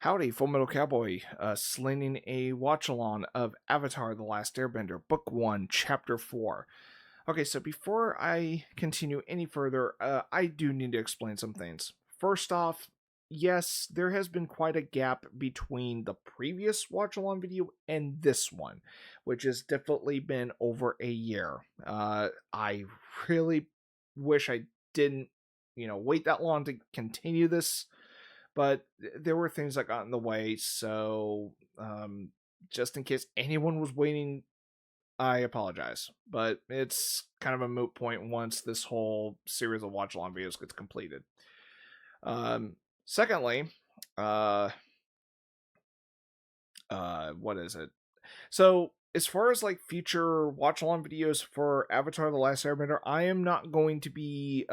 Howdy, Full Metal Cowboy, slinging a watch-along of Avatar: The Last Airbender, Book 1, Chapter 4. Okay, so before I continue any further, I do need to explain some things. First off, yes, there has been quite a gap between the previous watch-along video and this one, which has definitely been over a year. I really wish I didn't, wait that long to continue this, but there were things that got in the way. So, just in case anyone was waiting, I apologize. But it's kind of a moot point once this whole series of watch along videos gets completed. Secondly, uh, what is it? So, as far as like future watch along videos for Avatar The Last Airbender, I am not going to be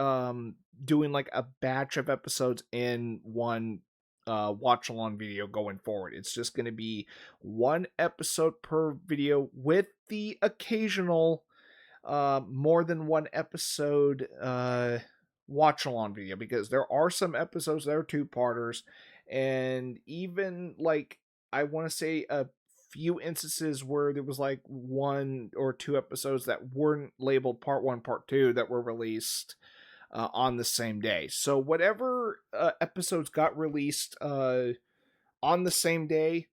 doing like a batch of episodes in one watch along video going forward. It's just going to be one episode per video with the occasional more than one episode watch along video, because there are some episodes that are two-parters, and even like I want to say a few instances where there was like one or two episodes that weren't labeled part 1 part 2 that were released on the same day. So whatever episodes got released on the same day,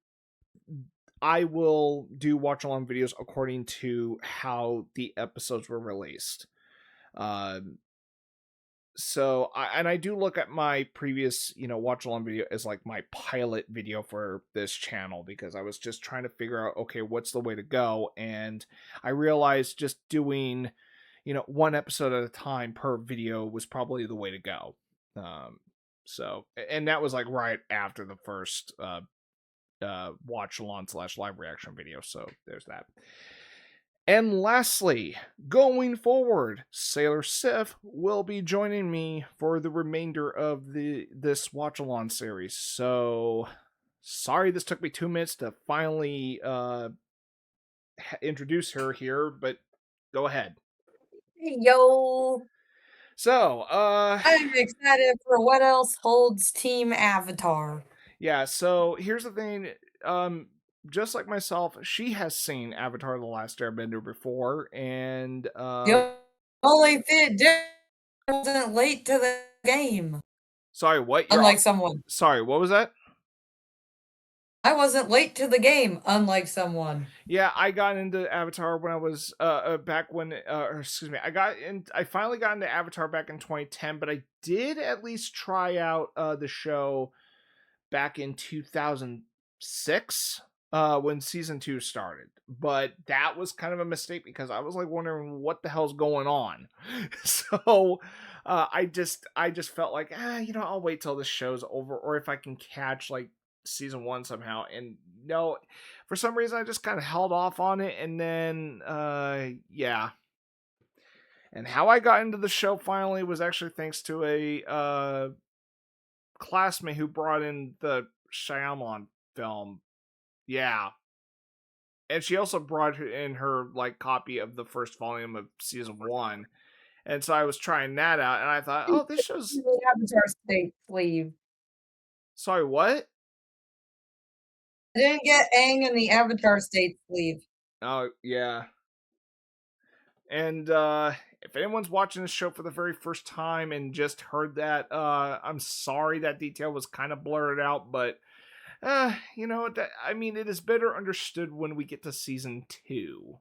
I will do watch along videos according to how the episodes were released. I do look at my previous, watch along video as like my pilot video for this channel, because I was just trying to figure out, okay, what's the way to go? And I realized just doing, one episode at a time per video was probably the way to go. And that was like right after the first watch along / live reaction video. So there's that. And lastly, going forward, Sailor Sif will be joining me for the remainder of this watch along series. So sorry this took me 2 minutes to finally introduce her here, but go ahead. Yo, So, I'm excited for what else holds Team Avatar. yeah, so here's the thing. Just like myself, she has seen Avatar: The Last Airbender before, and The only thing wasn't late to the game, sorry, what? unlike someone. Sorry, what was that? I wasn't late to the game, unlike someone. Yeah, I got into Avatar when I was back when or excuse me, I finally got into Avatar back in 2010, but I did at least try out the show back in 2006 when season 2 started. But that was kind of a mistake, because I was like wondering what the hell's going on. So I just felt like, I'll wait till this show's over, or if I can catch like season 1 somehow. And no, for some reason I just kind of held off on it, and then yeah. And how I got into the show finally was actually thanks to a classmate who brought in the Shyamalan film. Yeah. And she also brought in her like copy of the first volume of season 1. And so I was trying that out, and I thought, oh, this show's... The Avatar State sleeve. Sorry, what? I didn't get Aang in the Avatar State sleeve. Oh, yeah. And if anyone's watching this show for the very first time and just heard that, I'm sorry that detail was kind of blurred out, but it is better understood when we get to season 2.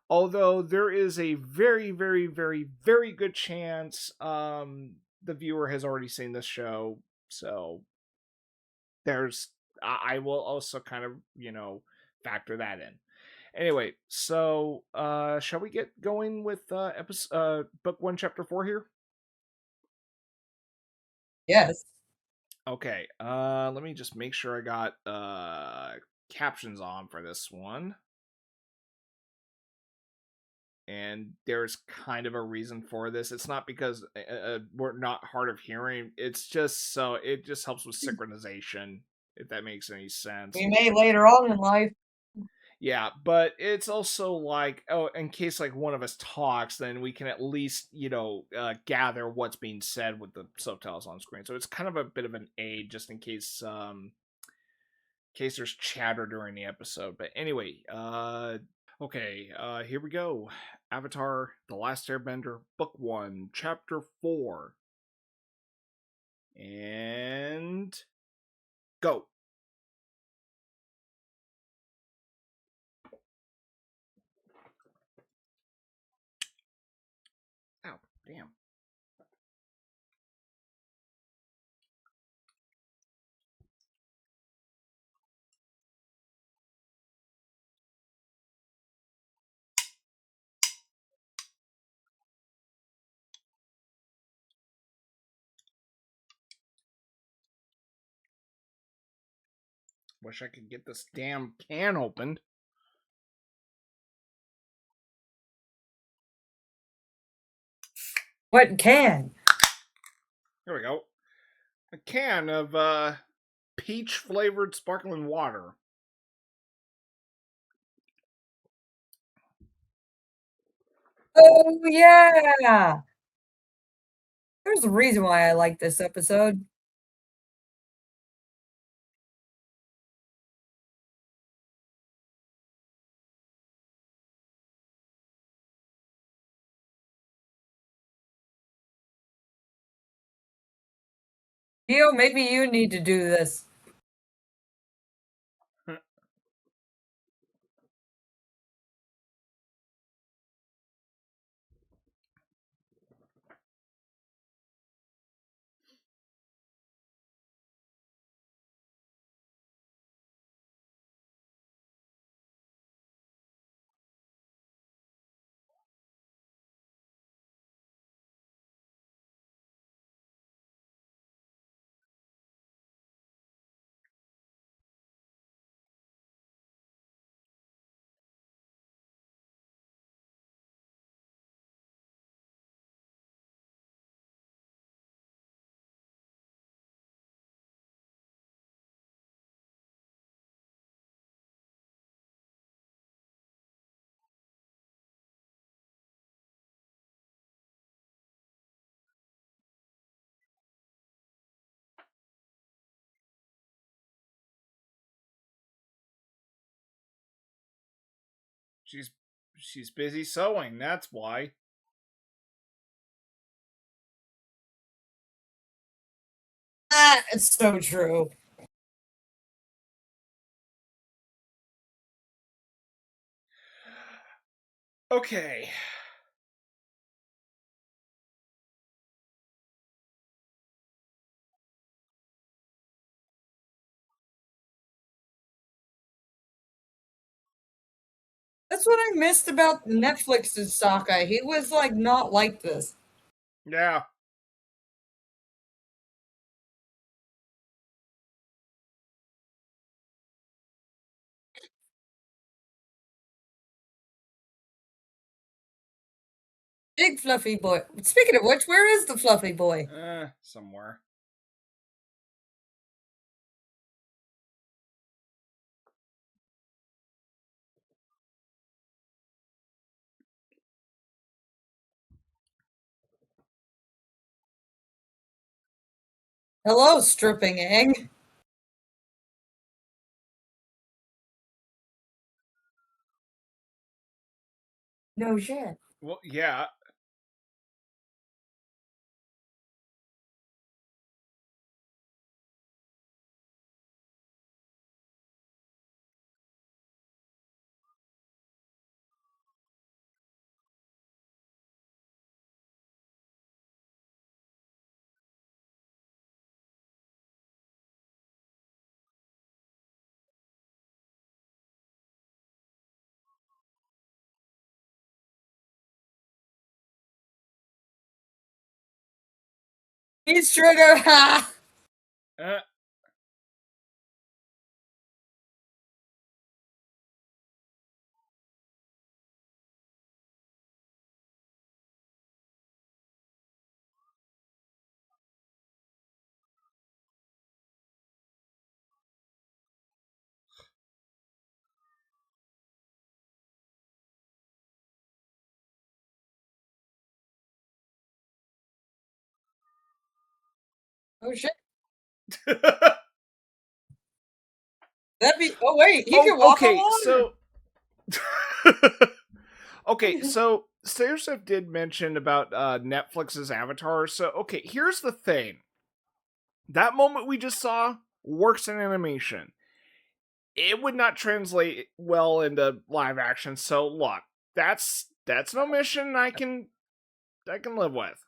Although there is a very, very, very, very good chance the viewer has already seen this show, so I will also kind of, factor that in. Anyway, so shall we get going with book 1 chapter 4 here? Yes. Okay, let me just make sure I got captions on for this one. And there's kind of a reason for this. It's not because we're not hard of hearing. It's just so it just helps with synchronization, if that makes any sense. We may later on in life. Yeah, but it's also like, oh, in case like one of us talks, then we can at least gather what's being said with the subtitles on screen. So it's kind of a bit of an aid just in case there's chatter during the episode. But anyway, okay, here we go. Avatar: The Last Airbender, Book 1, Chapter 4. And go. Ow, damn. Wish I could get this damn can opened. What can? There we go. A can of peach flavored sparkling water. Oh, yeah. There's a reason why I like this episode. Dio, maybe you need to do this. She's she's busy sewing, that's why. Ah, it's so true. Okay. That's what I missed about Netflix's Sokka. He was like not like this. Yeah. Big fluffy boy. Speaking of which, where is the fluffy boy? Somewhere. Hello, stripping Aang. No shit. Well, yeah. He's trigger. Ha! Uh, Oh shit. That'd be. Oh wait, he Oh, can walk on okay, water. so okay, so Stairsif did mention about Netflix's Avatar. So okay, here's the thing. That moment we just saw works in animation. It would not translate well into live action. So look, that's an omission I can live with.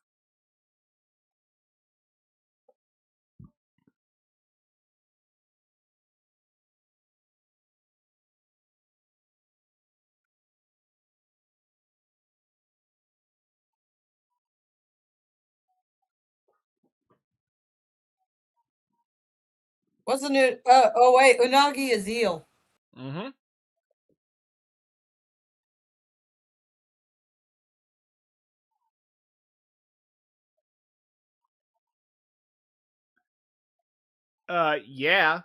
Wasn't it? Oh wait, unagi is eel. Mm-hmm. Yeah.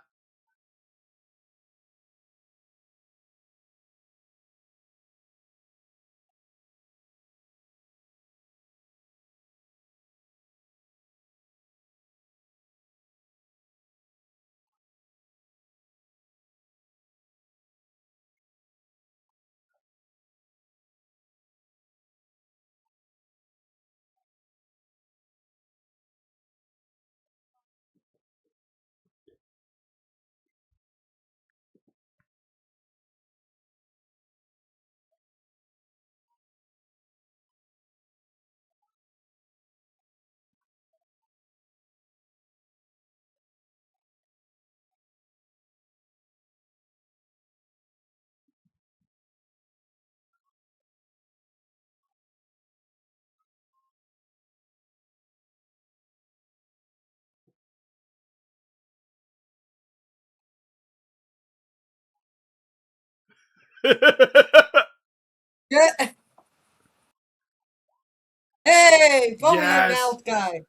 Yeah. Hey, foamy Yes. mouth guy.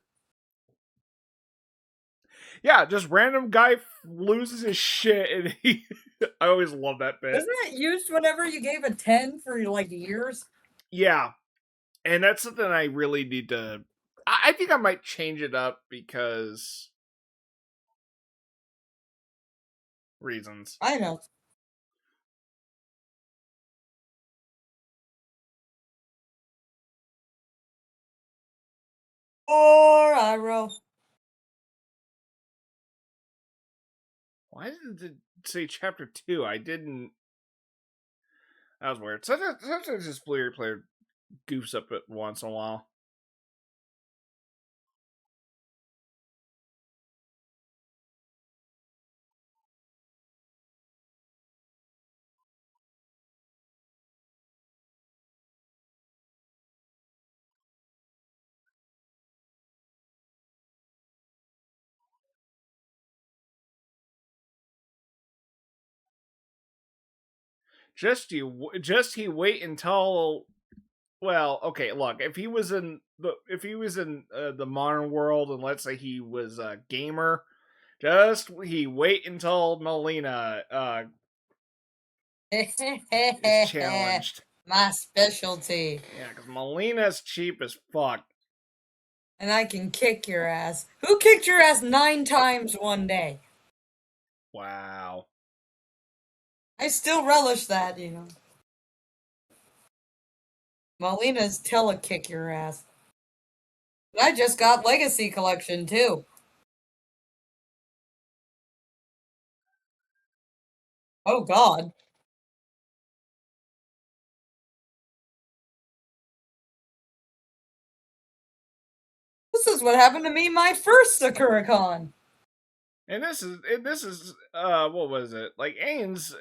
Yeah, just random guy loses his shit and he I always love that bit. Wasn't that used whenever you gave a 10 for like years? Yeah. And that's something I really need to I think I might change it up because reasons. I know. Or I roll. Why did it say chapter 2? I didn't. That was weird. Sometimes this Blu-ray player goofs up it once in a while. Just he wait until. Well, okay. Look, if he was in the modern world, and let's say he was a gamer, just he wait until Melina is challenged. My specialty. Yeah, because Melina's cheap as fuck. And I can kick your ass. Who kicked your ass 9 times one day? Wow. I still relish that. Molina's kick your ass. I just got Legacy Collection too. Oh god. This is what happened to me my first Sakuracon. And this is what was it? Like Ains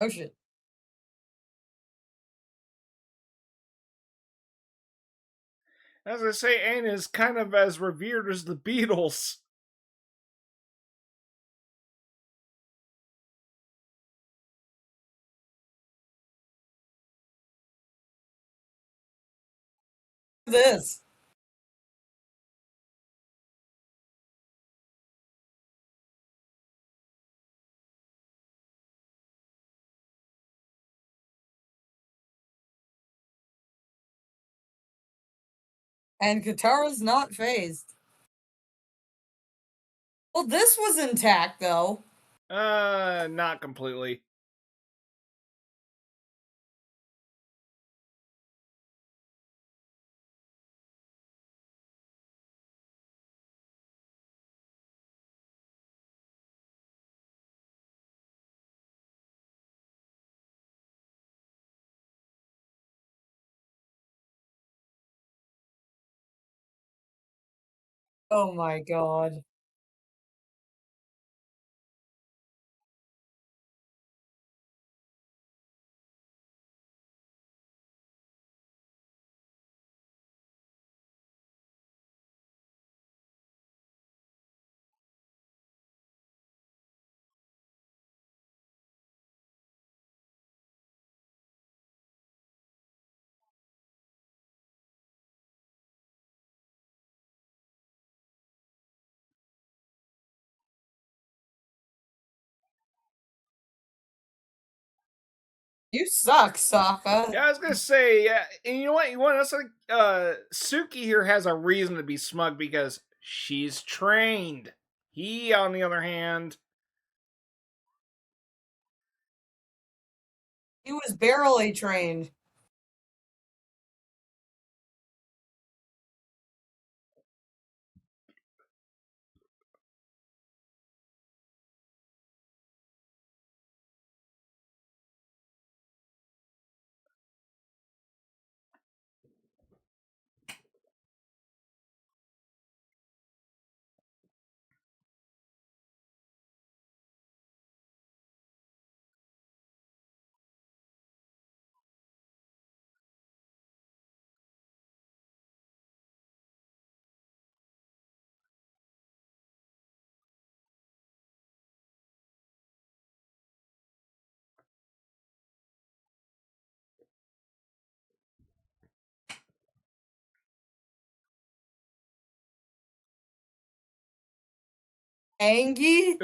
Oh shit. as I say, Ain is kind of as revered as the Beatles. This. And Katara's not phased. Well, this was intact, though. Not completely. Oh my god. You suck, Sokka. Yeah, I was gonna say, yeah, and you know what? You want us like Suki here has a reason to be smug because she's trained. He, on the other hand, He was barely trained. Angie?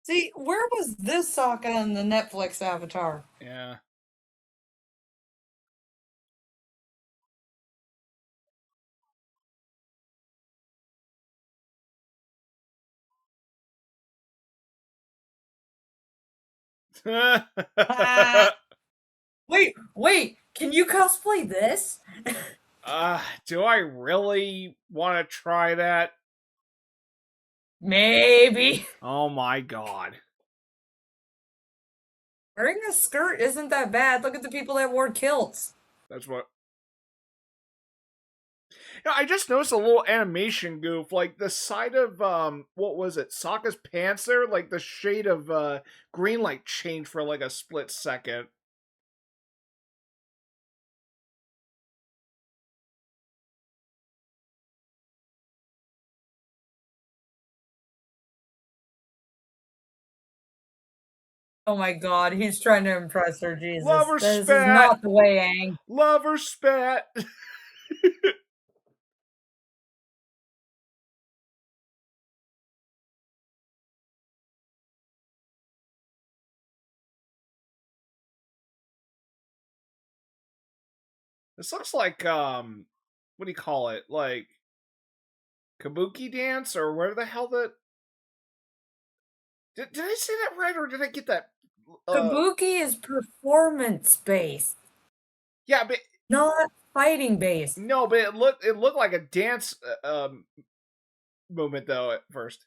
See, where was this Sokka in the Netflix Avatar? yeah. Ah, wait, can you cosplay this? Do I really want to try that? Maybe. Oh my god. Wearing a skirt isn't that bad. Look at the people that wore kilts. That's what. Yeah, I just noticed a little animation goof, like the side of what was it, Sokka's pants there, like the shade of green light changed for like a split second. Oh my god, he's trying to impress her, Jesus. Lover This is spat! not the way, Aang. Lover spat! This looks like what do you call it? Like kabuki dance or where the hell that did I say that right or did I get that Kabuki is performance based, yeah, but not fighting based. no, but it looked like a dance movement though at first.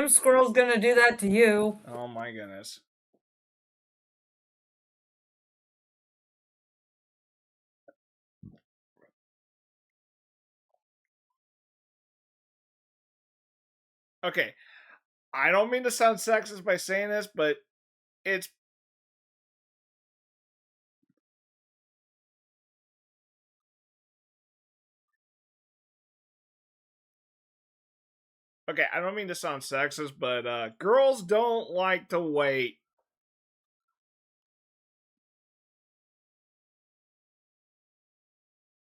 Them squirrel's gonna do that to you. Oh my goodness. Okay, I don't mean to sound sexist by saying this, but it's okay. I don't mean to sound sexist, but girls don't like to wait.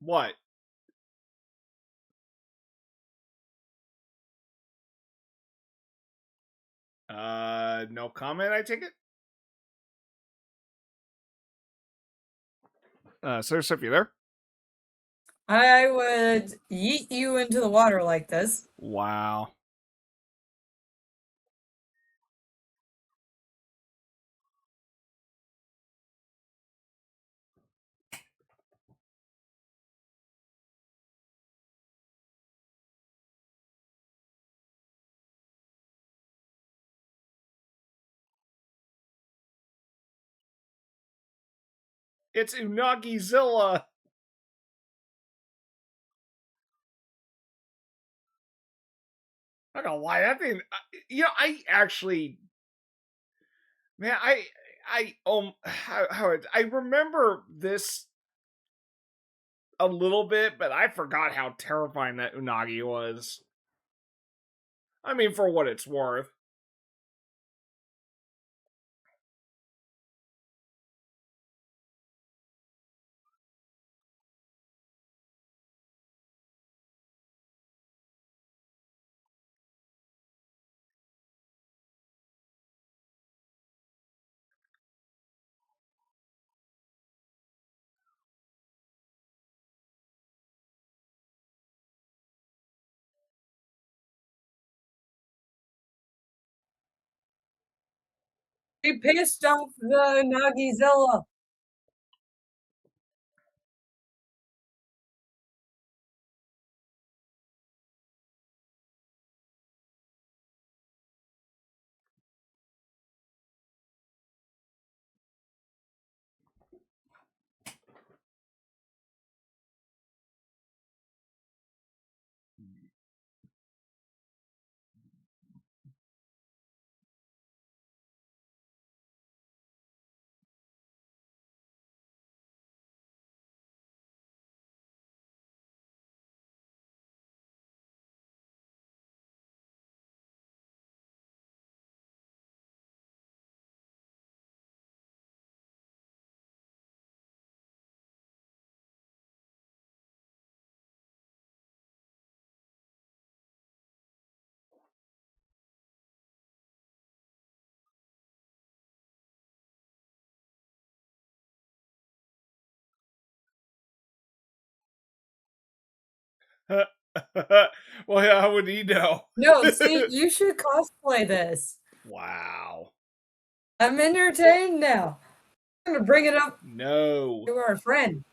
What? No comment. I take it. Sir, if you there? I would yeet you into the water like this. Wow. It's Unagizilla. I'm not gonna lie, that thing. I actually, man, I remember this a little bit, but I forgot how terrifying that Unagi was. I mean, for what it's worth. He pissed off the Nagizilla. Well, yeah, how would he know? No, see, you should cosplay this. Wow. I'm entertained now. I'm gonna bring it up No. to our friend.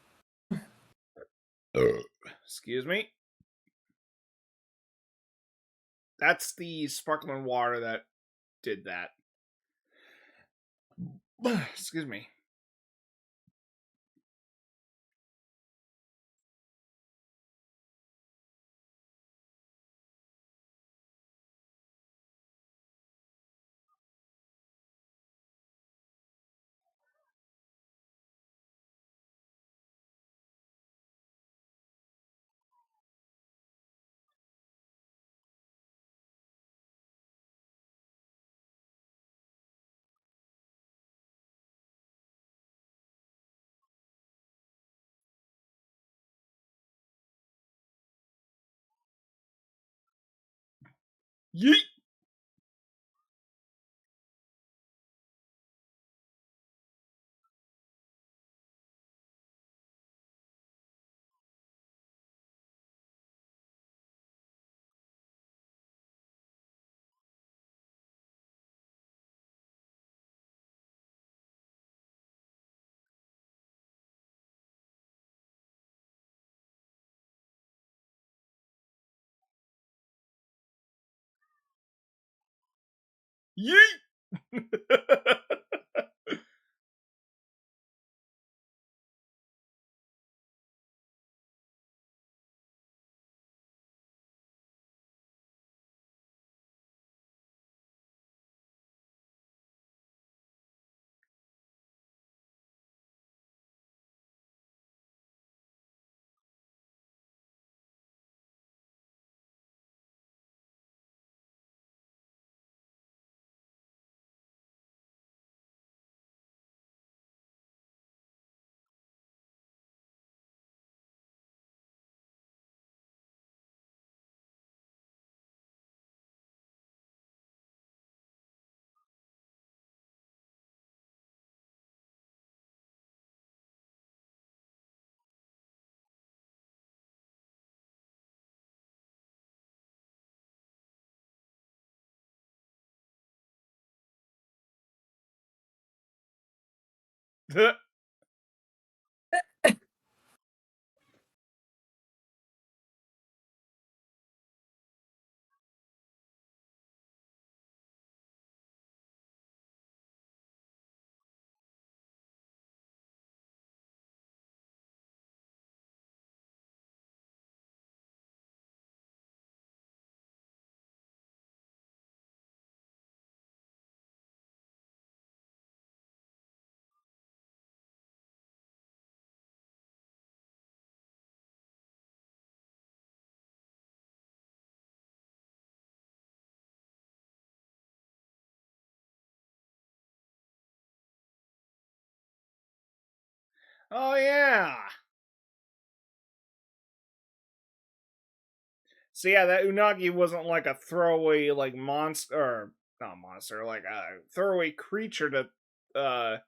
Excuse me. That's the sparkling water that did that. Excuse me. Yeet. Yeet! Oh yeah. So yeah, that Unagi wasn't like a throwaway like monster or not monster, like a throwaway creature to uh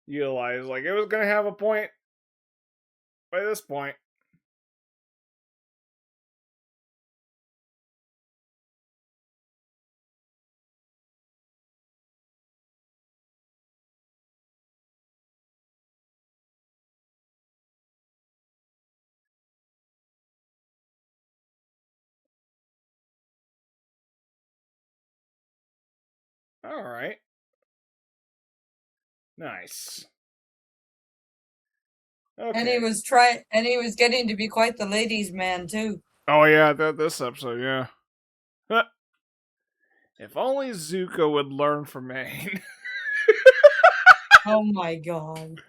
utilize. Like it was gonna have a point by this point. All right. Nice. And he Okay. was getting to be quite the ladies' man too. Oh yeah, this episode, yeah. If only Zuko would learn from Aang. Oh my god.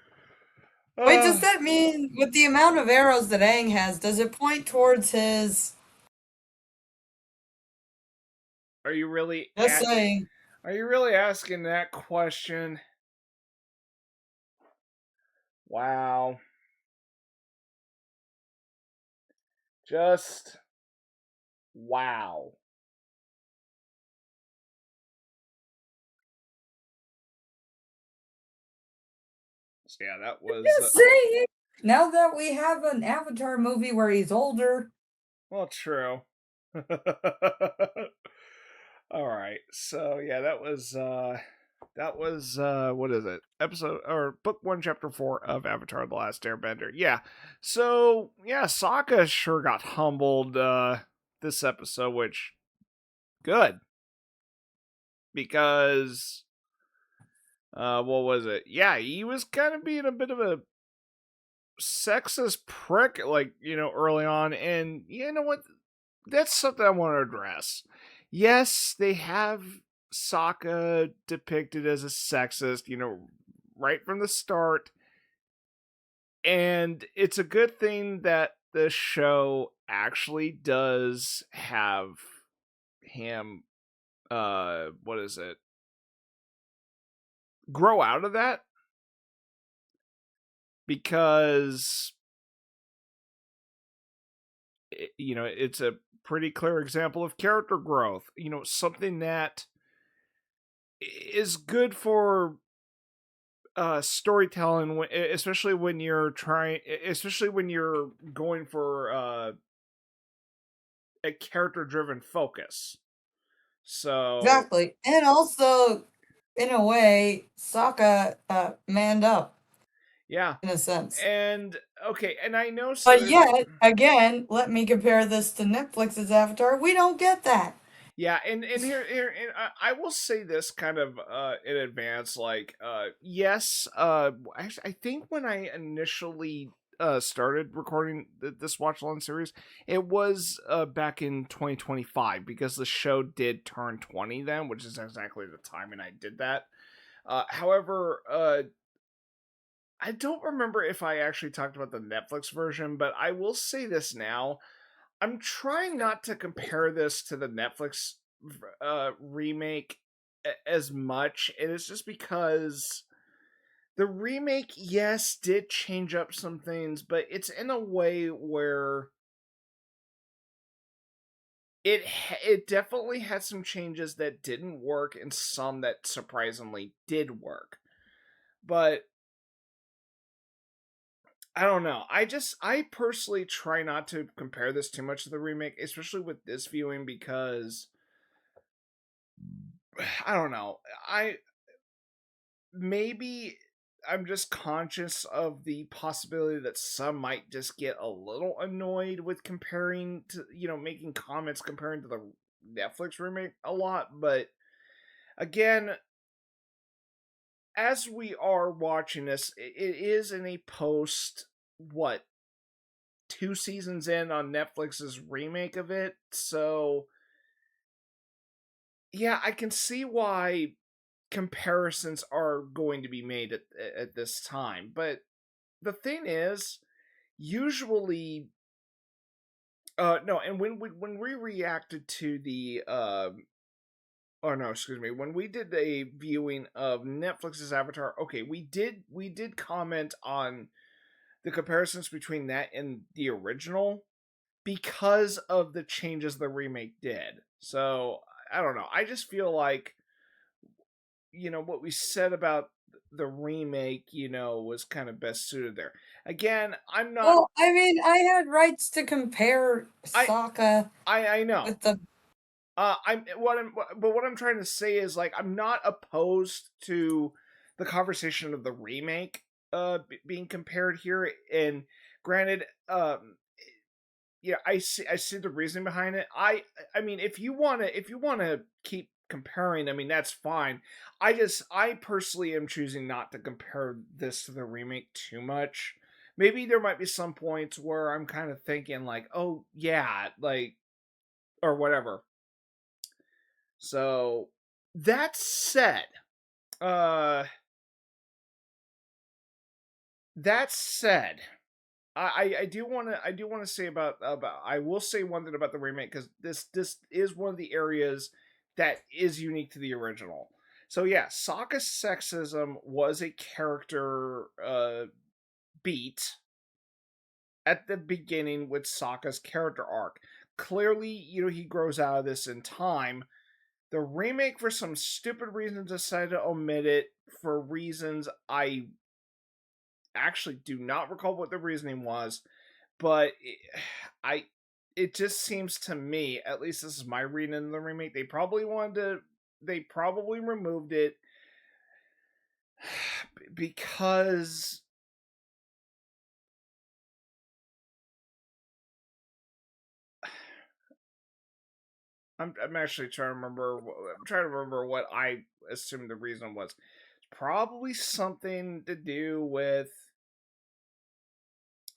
Wait, does that mean with the amount of arrows that Aang has, does it point towards his? Are you really Just saying. are you really asking that question? Wow. Just wow. So yeah, that was Just saying. Now that we have an Avatar movie where he's older. well true. All right. So yeah, that was what is it? Episode or book 1 chapter 4 of Avatar the Last Airbender. Yeah. So, yeah, Sokka sure got humbled this episode, which good because what was it? Yeah, he was kind of being a bit of a sexist prick like, early on, and you know what? That's something I want to address. Yes, they have Sokka depicted as a sexist, right from the start. And it's a good thing that the show actually does have him what is it? Grow out of that because it's a pretty clear example of character growth. Something that is good for storytelling, especially when you're going for a character driven focus. So Exactly. And also, in a way, Sokka manned up, yeah, in a sense. and okay, and I know But yet, again, let me compare this to Netflix's Avatar. We don't get that. Yeah, and here and I will say this kind of in advance, like yes, actually I think when I initially started recording this watch along series, it was back in 2025 because the show did turn 20 then, which is exactly the timing I did that. However, I don't remember if I actually talked about the Netflix version, but I will say this now. I'm trying not to compare this to the Netflix remake as much, and it's just because the remake, yes, did change up some things, but it's in a way where it definitely had some changes that didn't work and some that surprisingly did work. But I don't know. I personally try not to compare this too much to the remake, especially with this viewing because I don't know. I maybe I'm just conscious of the possibility that some might just get a little annoyed with comparing to, making comments comparing to the Netflix remake a lot. But again, as we are watching this, it is in a post, what, 2 seasons in on Netflix's remake of it. So, yeah, I can see why comparisons are going to be made at this time. But the thing is, usually, no, and when we reacted to the oh no, excuse me, when we did a viewing of Netflix's Avatar, okay, we did comment on the comparisons between that and the original because of the changes the remake did. So I don't know. I just feel like what we said about the remake, was kind of best suited there. Again, I'm not. Well, I mean, I had rights to compare I Sokka I know. with the. But what I'm trying to say is like I'm not opposed to the conversation of the remake being compared here. And granted, yeah, I see the reasoning behind it. I mean, if you wanna keep comparing, I mean that's fine. I personally am choosing not to compare this to the remake too much. Maybe there might be some points where I'm kind of thinking like, oh yeah, like or whatever. So that said, uh, that said, I do want to say about I will say one thing about the remake because this is one of the areas that is unique to the original. So yeah, Sokka's sexism was a character beat at the beginning with Sokka's character arc. Clearly, he grows out of this in time. The remake, for some stupid reason, decided to omit it for reasons I actually do not recall what the reasoning was, but I it just seems to me, at least this is my reading of the remake, they probably removed it because I'm actually trying to remember. I'm trying to remember what I assumed the reason was. It's probably something to do with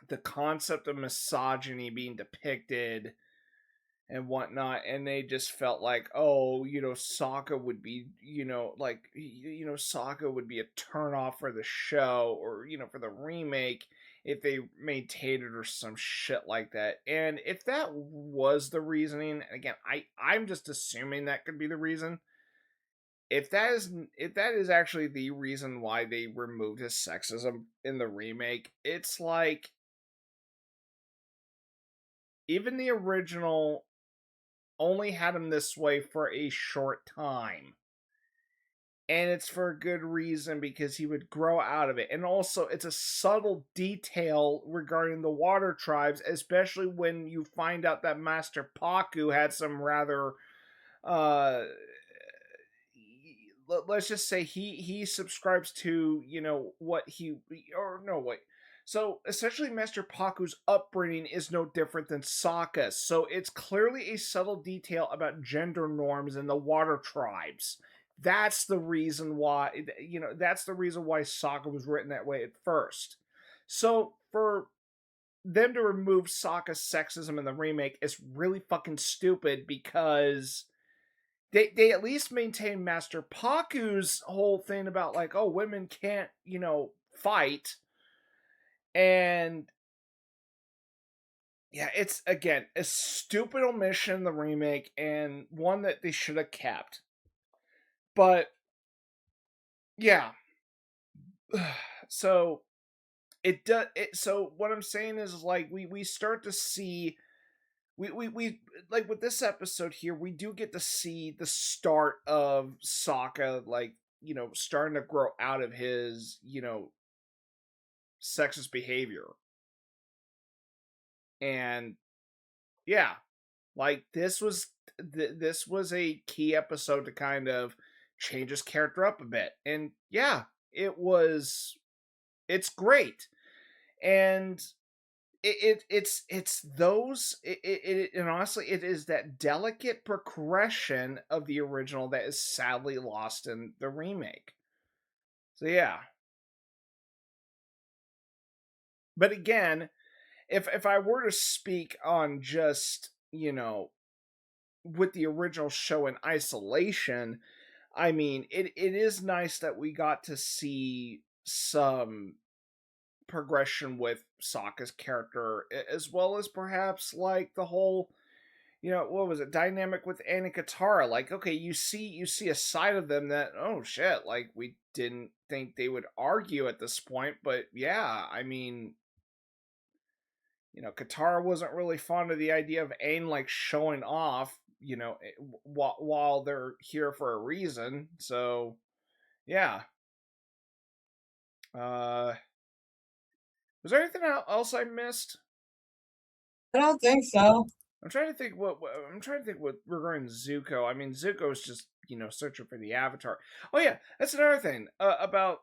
the concept of misogyny being depicted and whatnot, and they just felt like, oh, Sokka would be, like, Sokka would be a turnoff for the show or for the remake if they maintained it or some shit like that. And if that was the reasoning, again, I'm just assuming that could be the reason. If that is actually the reason why they removed his sexism in the remake, it's like even the original only had him this way for a short time. And it's for a good reason because he would grow out of it. And also, it's a subtle detail regarding the water tribes, especially when you find out that Master Paku had some rather uh let's just say he subscribes to what he or no wait So essentially, Master Paku's upbringing is no different than Sokka's. So it's clearly a subtle detail about gender norms in the water tribes. That's the reason why, that's the reason why Sokka was written that way at first. So for them to remove Sokka's sexism in the remake is really fucking stupid because they at least maintain Master Paku's whole thing about like, oh, women can't, fight. And yeah, it's again a stupid omission in the remake and one that they should have kept. But yeah, so it does. So what I'm saying is like we start to see we like with this episode here we do get to see the start of Sokka like starting to grow out of his sexist behavior and yeah like this was a key episode to kind of change his character up a bit. And yeah, it's great. And it's those and honestly it is that delicate progression of the original that is sadly lost in the remake. So yeah. But again, if I were to speak on just, with the original show in isolation, I mean, it is nice that we got to see some progression with Sokka's character, as well as perhaps like the whole, what was it, dynamic with Aang and Katara. Like, okay, you see a side of them that, oh shit, like we didn't think they would argue at this point, but yeah, I mean, Katara wasn't really fond of the idea of Aang like showing off, while they're here for a reason. So yeah. Uh, was there anything else I missed? I don't think so. I'm trying to think I'm trying to think what regarding Zuko. I mean, Zuko's just searching for the Avatar. Oh yeah, that's another thing about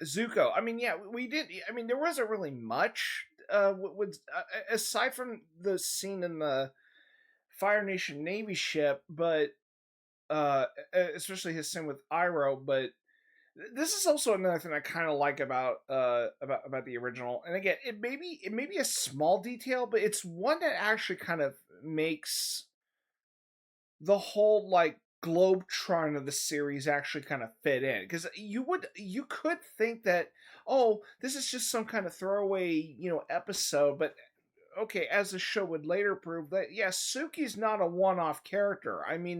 Zuko. I mean, yeah, we did. I mean, there wasn't really much aside from the scene in the Fire Nation Navy ship, but especially his scene with Iroh. But this is also another thing I kind of like about the original. And again, it may be a small detail, but it's one that actually kind of makes the whole like globetrotting of the series actually kind of fit in, because you could think that, oh, this is just some kind of throwaway episode, but okay, as the show would later prove, that yeah, Suki's not a one-off character. I mean,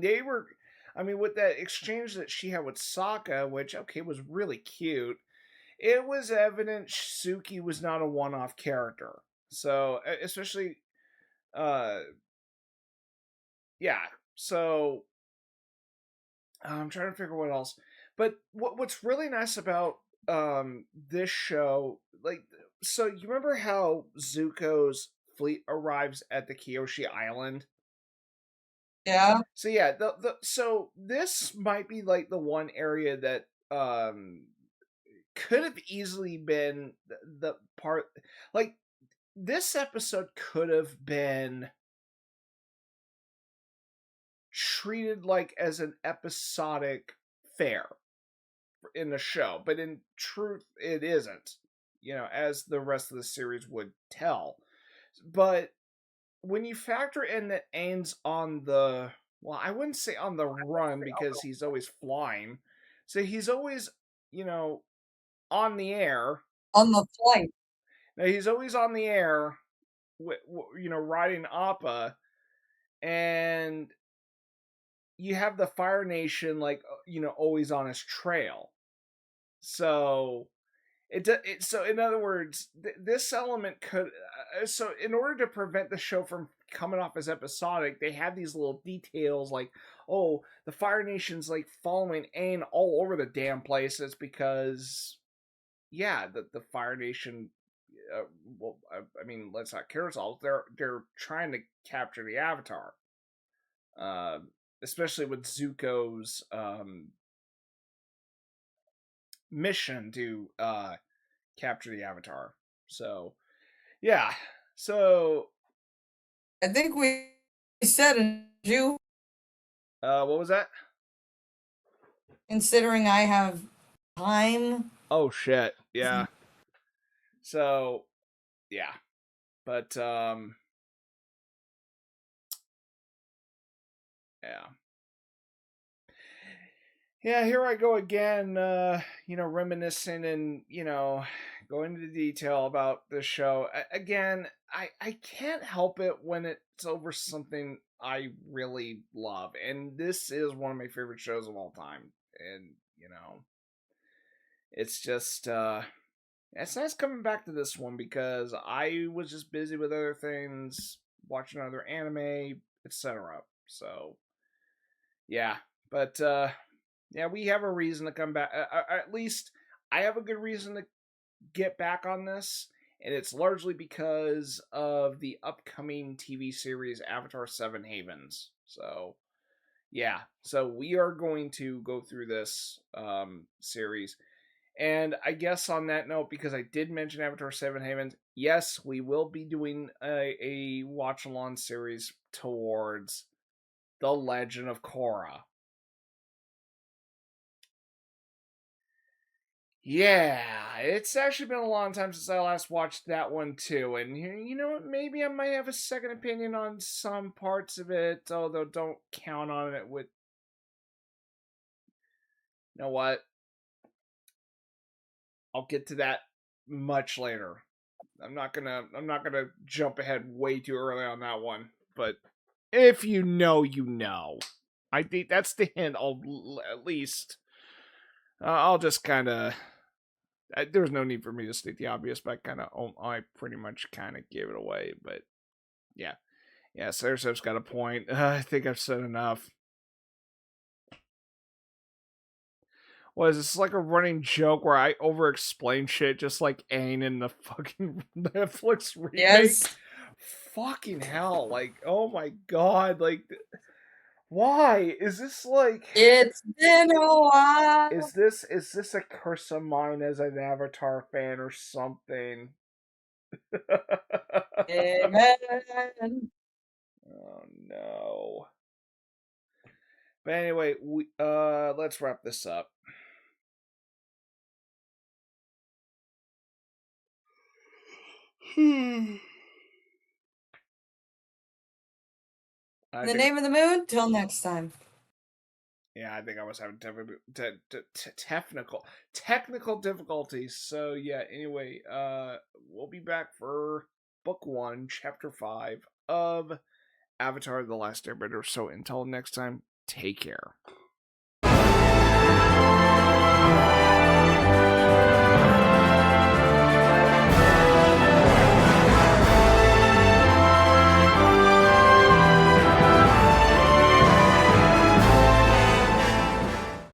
with that exchange that she had with Sokka, which okay was really cute, it was evident Suki was not a one-off character. So especially, uh, yeah. So I'm trying to figure what else. But what's really nice about this show, like, so you remember how Zuko's fleet arrives at the Kyoshi Island? Yeah. So yeah, so this might be like the one area that could have easily been the part, like this episode could have been treated like as an episodic fare in the show, but in truth, it isn't. As the rest of the series would tell. But when you factor in that Aang's on the, well, I wouldn't say on the run because he's always flying. So he's always, you know, on the air. On the flight. Now he's always on the air, riding Appa, and you have the Fire Nation like always on his trail. So so in other words, this element could so in order to prevent the show from coming off as episodic, they have these little details like, oh, the Fire Nation's like following Aang all over the damn places because yeah, the Fire Nation, well, I mean, let's not kid ourselves, they're trying to capture the Avatar, uh, especially with Zuko's mission to capture the Avatar. So yeah. So I think we said in you, what was that? considering I have time. Oh shit. Yeah. So yeah. But yeah. Yeah, here I go again, reminiscing and, going into detail about this show. Again, I can't help it when it's over something I really love. And this is one of my favorite shows of all time. And, it's just, it's nice coming back to this one because I was just busy with other things, watching other anime, etc. So, yeah. But, yeah, we have a reason to come back. At least I have a good reason to get back on this, and it's largely because of the upcoming TV series Avatar 7 Havens. So, yeah. So we are going to go through this series. And I guess on that note, because I did mention Avatar 7 Havens, yes, we will be doing a watch along series towards The Legend of Korra. Yeah, it's actually been a long time since I last watched that one too, and maybe I might have a second opinion on some parts of it, although don't count on it with. You know what? I'll get to that much later. I'm not gonna jump ahead way too early on that one, but if you know, you know. I think that's the hint. At least I'll just kind of. There's no need for me to state the obvious, but I pretty much kind of gave it away. But yeah, Sarsev's got a point. I think I've said enough. Was this like a running joke where I over-explain shit just like Aang in the fucking Netflix remake? Yes. Fucking hell! Like, oh my god! Like, why is this like? It's been a while. Is this a curse of mine as an Avatar fan or something? Amen. Oh no. But anyway, let's wrap this up. I In the think, name of the moon. Till next time. yeah, I think I was having technical difficulties. So yeah. Anyway, we'll be back for book 1, chapter 5 of Avatar: The Last Airbender. So until next time, take care.